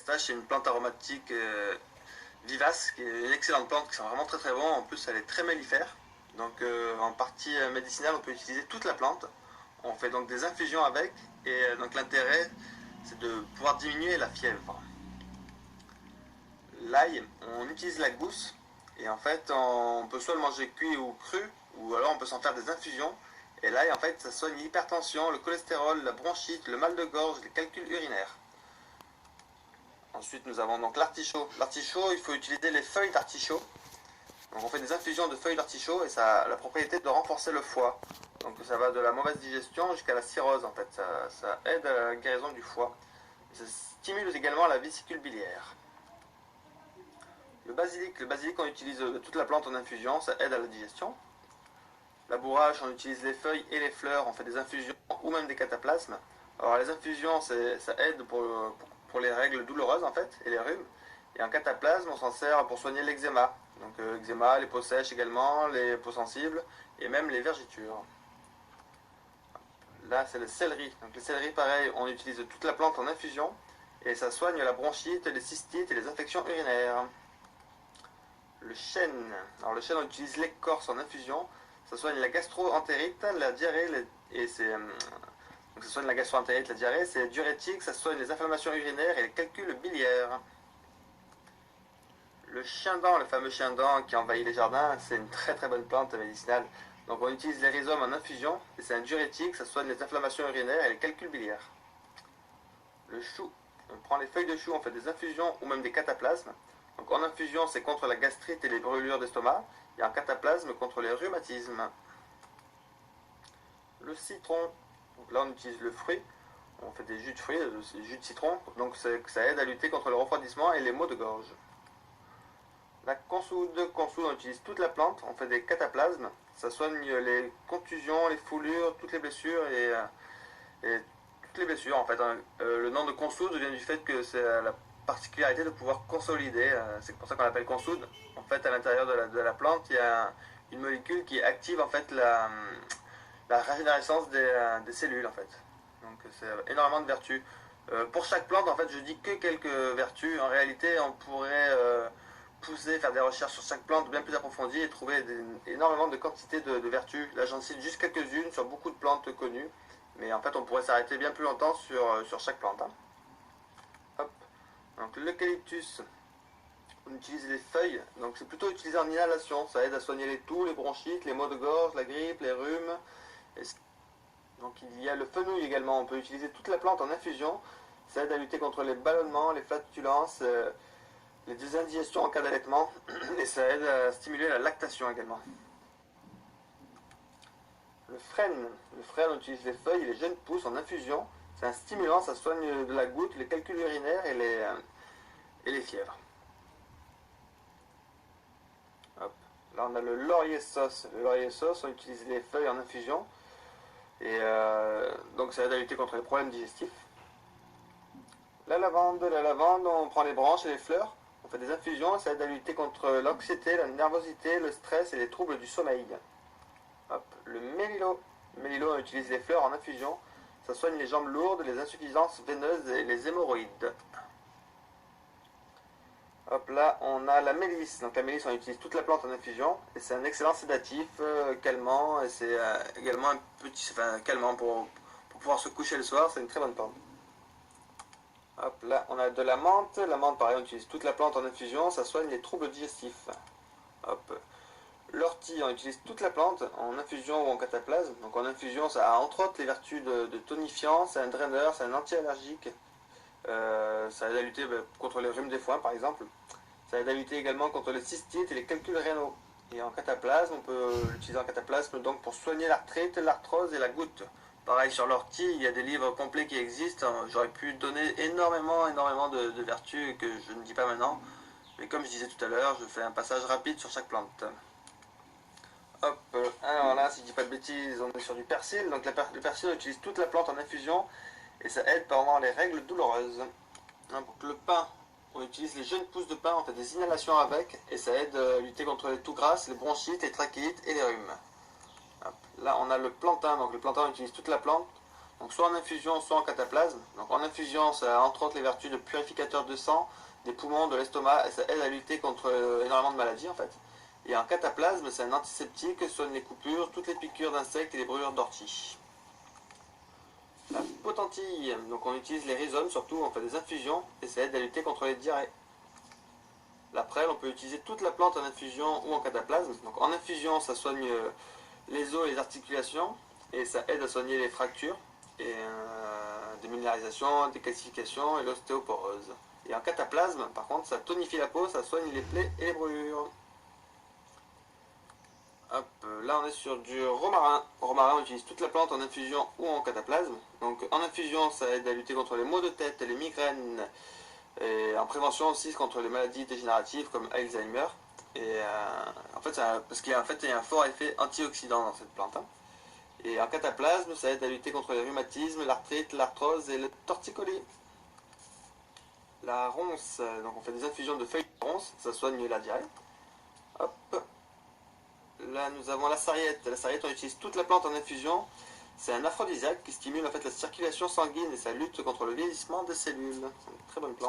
pistache, c'est une plante aromatique vivace, qui est une excellente plante, qui sent vraiment très très bon. En plus, elle est très mellifère. Donc en partie médicinale, on peut utiliser toute la plante. On fait donc des infusions avec, et donc l'intérêt, c'est de pouvoir diminuer la fièvre. L'ail, on utilise la gousse, et en fait, on peut soit le manger cuit ou cru, ou alors on peut s'en faire des infusions. Et l'ail, en fait, ça soigne l'hypertension, le cholestérol, la bronchite, le mal de gorge, les calculs urinaires. Ensuite, nous avons donc l'artichaut. L'artichaut, il faut utiliser les feuilles d'artichaut. Donc on fait des infusions de feuilles d'artichaut, et ça a la propriété de renforcer le foie. Donc ça va de la mauvaise digestion jusqu'à la cirrhose, en fait. Ça aide à la guérison du foie. Ça stimule également la vésicule biliaire. Le basilic, on utilise toute la plante en infusion, ça aide à la digestion. La bourrache, on utilise les feuilles et les fleurs, on fait des infusions ou même des cataplasmes. Alors les infusions, ça aide pour les règles douloureuses en fait, et les rhumes. Et en cataplasme, on s'en sert pour soigner l'eczéma. Donc l'eczéma, les peaux sèches également, les peaux sensibles, et même les vergitures. Là, c'est le céleri. Donc le céleri, pareil, on utilise toute la plante en infusion, et ça soigne la bronchite, les cystites et les infections urinaires. Le chêne. Alors le chêne, on utilise l'écorce en infusion. Ça soigne la gastro-entérite, la diarrhée, donc ça soigne la gastro-entérite, la diarrhée, c'est diurétique, ça soigne les inflammations urinaires et les calculs biliaires. Le chien-dent, le fameux chien-dent qui envahit les jardins, c'est une très très bonne plante médicinale. Donc on utilise les rhizomes en infusion, et c'est un diurétique, ça soigne les inflammations urinaires et les calculs biliaires. Le chou. On prend les feuilles de chou, on fait des infusions ou même des cataplasmes. Donc en infusion, c'est contre la gastrite et les brûlures d'estomac, et en cataplasme contre les rhumatismes. Le citron. Donc là, on utilise le fruit. On fait des jus de fruits, des jus de citron. Donc ça aide à lutter contre le refroidissement et les maux de gorge. La consoude, on utilise toute la plante. On fait des cataplasmes. Ça soigne les contusions, les foulures, toutes les blessures et toutes les blessures en fait. Le nom de consoude vient du fait que c'est la particularité de pouvoir consolider. C'est pour ça qu'on l'appelle consoude. En fait, à l'intérieur de la plante, il y a une molécule qui active en fait la régénérescence des cellules en fait. Donc c'est énormément de vertus. Pour chaque plante, en fait, je dis que quelques vertus. En réalité, on pourrait faire des recherches sur chaque plante bien plus approfondies et trouver énormément de quantités de vertus. Là, j'en cite juste quelques-unes sur beaucoup de plantes connues. Mais en fait, on pourrait s'arrêter bien plus longtemps sur chaque plante. Hein. Hop. Donc l'eucalyptus, on utilise les feuilles. Donc c'est plutôt utilisé en inhalation. Ça aide à soigner les toux, les bronchites, les maux de gorge, la grippe, les rhumes. Donc il y a le fenouil également. On peut utiliser toute la plante en infusion. Ça aide à lutter contre les ballonnements, les flatulences, les désindigestions en cas d'allaitement. Et ça aide à stimuler la lactation également. Le frêne, on utilise les feuilles et les jeunes pousses en infusion. C'est un stimulant, ça soigne de la goutte, les calculs urinaires et les fièvres. Hop. Là on a le laurier sauce. Le laurier sauce, on utilise les feuilles en infusion. Et donc ça aide à lutter contre les problèmes digestifs. La lavande, on prend les branches et les fleurs. On fait des infusions, ça aide à lutter contre l'anxiété, la nervosité, le stress et les troubles du sommeil. Hop. Le mélilo, on utilise les fleurs en infusion. Ça soigne les jambes lourdes, les insuffisances veineuses et les hémorroïdes. Hop là, on a la mélisse. Donc la mélisse, on utilise toute la plante en infusion. Et c'est un excellent sédatif, calmant. Et c'est également un petit, calmant pour pouvoir se coucher le soir. C'est une très bonne plante. Hop là, on a de la menthe. La menthe, pareil, on utilise toute la plante en infusion. Ça soigne les troubles digestifs. Hop. L'ortie, on utilise toute la plante en infusion ou en cataplasme. Donc en infusion, ça a entre autres les vertus de tonifiant, c'est un draineur, c'est un anti-allergique. Ça aide à lutter contre les rhumes des foins par exemple. Ça aide à lutter également contre les cystites et les calculs rénaux. Et en cataplasme, on peut l'utiliser en cataplasme donc pour soigner l'arthrite, l'arthrose et la goutte. Pareil sur l'ortie, il y a des livres complets qui existent. J'aurais pu donner énormément de vertus que je ne dis pas maintenant. Mais comme je disais tout à l'heure, je fais un passage rapide sur chaque plante. Hop, alors là, si je dis pas de bêtises, on est sur du persil. Donc le persil, on utilise toute la plante en infusion et ça aide pendant les règles douloureuses. Donc le pain, on utilise les jeunes pousses de pain, on fait des inhalations avec et ça aide à lutter contre les toux grasses, les bronchites, les trachéites et les rhumes. Hop, là, on a le plantain. Donc le plantain, on utilise toute la plante. Donc soit en infusion, soit en cataplasme. Donc en infusion, ça a entre autres les vertus de purificateur de sang, des poumons, de l'estomac, et ça aide à lutter contre énormément de maladies en fait. Et en cataplasme, c'est un antiseptique, soigne les coupures, toutes les piqûres d'insectes et les brûlures d'orties. La potentille, donc on utilise les rhizomes surtout, on fait des infusions et ça aide à lutter contre les diarrhées. La prêle, on peut utiliser toute la plante en infusion ou en cataplasme. Donc en infusion, ça soigne les os et les articulations et ça aide à soigner les fractures et déminéralisation, décalcification et l'ostéoporose. Et en cataplasme, par contre, ça tonifie la peau, ça soigne les plaies et les brûlures. Hop, là on est sur du romarin. Romarin, on utilise toute la plante en infusion ou en cataplasme. Donc en infusion, ça aide à lutter contre les maux de tête, les migraines, et en prévention aussi contre les maladies dégénératives comme Alzheimer. Et en fait, parce qu'il y a un fort effet antioxydant dans cette plante. Hein. Et en cataplasme, ça aide à lutter contre les rhumatismes, l'arthrite, l'arthrose et le torticolis. La ronce, donc on fait des infusions de feuilles de ronce, ça soigne la diarrhée. Hop. Là, nous avons la sarriette. La sarriette, on utilise toute la plante en infusion. C'est un aphrodisiaque qui stimule en fait la circulation sanguine et ça lutte contre le vieillissement des cellules. C'est une très bonne plante.